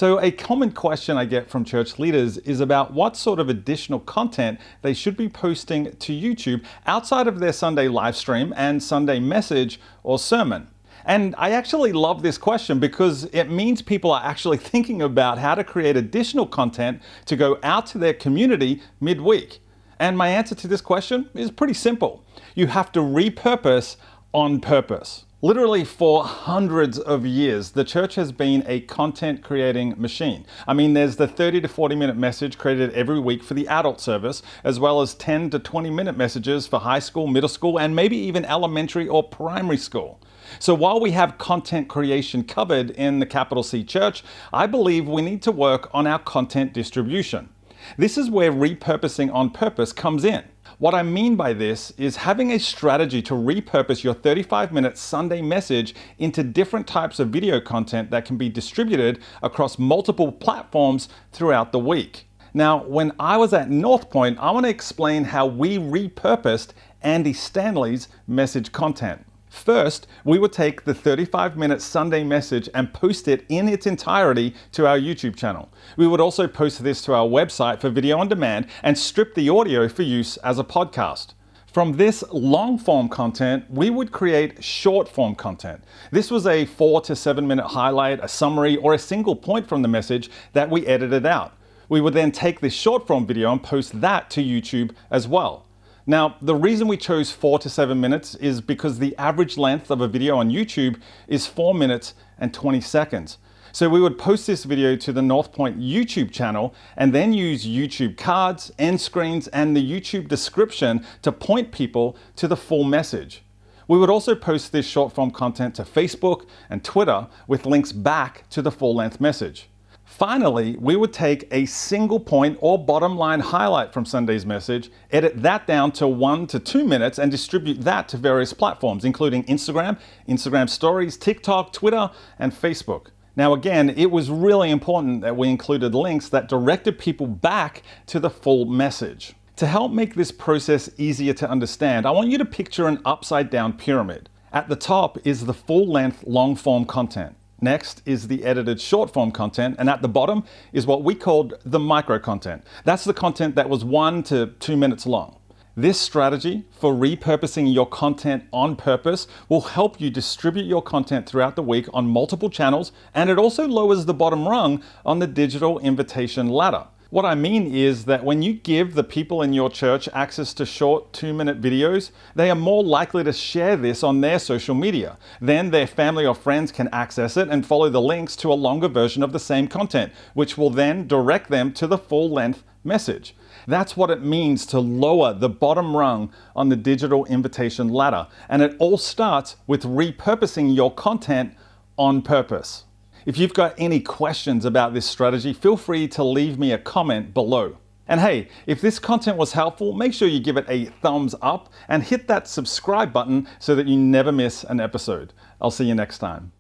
So a common question I get from church leaders is about what sort of additional content they should be posting to YouTube outside of their Sunday live stream and Sunday message or sermon. And I actually love this question because it means people are actually thinking about how to create additional content to go out to their community midweek. And my answer to this question is pretty simple. You have to repurpose on purpose. Literally for hundreds of years, the church has been a content creating machine. I mean, there's the 30 to 40 minute message created every week for the adult service, as well as 10 to 20 minute messages for high school, middle school, and maybe even elementary or primary school. So while we have content creation covered in the capital C church, I believe we need to work on our content distribution. This is where repurposing on purpose comes in. What I mean by this is having a strategy to repurpose your 35-minute Sunday message into different types of video content that can be distributed across multiple platforms throughout the week. Now, when I was at North Point, I want to explain how we repurposed Andy Stanley's message content. First, we would take the 35-minute Sunday message and post it in its entirety to our YouTube channel. We would also post this to our website for video on demand and strip the audio for use as a podcast. From this long-form content, we would create short-form content. This was a 4 to 7 minute highlight, a summary, or a single point from the message that we edited out. We would then take this short-form video and post that to YouTube as well. Now, the reason we chose 4 to 7 minutes is because the average length of a video on YouTube is 4 minutes and 20 seconds. So we would post this video to the North Point YouTube channel and then use YouTube cards, end screens, and the YouTube description to point people to the full message. We would also post this short form content to Facebook and Twitter with links back to the full length message. Finally, we would take a single point or bottom line highlight from Sunday's message, edit that down to 1 to 2 minutes, and distribute that to various platforms, including Instagram, Instagram Stories, TikTok, Twitter, and Facebook. Now again, it was really important that we included links that directed people back to the full message. To help make this process easier to understand, I want you to picture an upside down pyramid. At the top is the full-length long-form content. Next is the edited short-form content, and at the bottom is what we called the micro-content. That's the content that was 1 to 2 minutes long. This strategy for repurposing your content on purpose will help you distribute your content throughout the week on multiple channels, and it also lowers the bottom rung on the digital invitation ladder. What I mean is that when you give the people in your church access to short 2-minute videos, they are more likely to share this on their social media. Then their family or friends can access it and follow the links to a longer version of the same content, which will then direct them to the full-length message. That's what it means to lower the bottom rung on the digital invitation ladder. And it all starts with repurposing your content on purpose. If you've got any questions about this strategy, feel free to leave me a comment below. And hey, if this content was helpful, make sure you give it a thumbs up and hit that subscribe button so that you never miss an episode. I'll see you next time.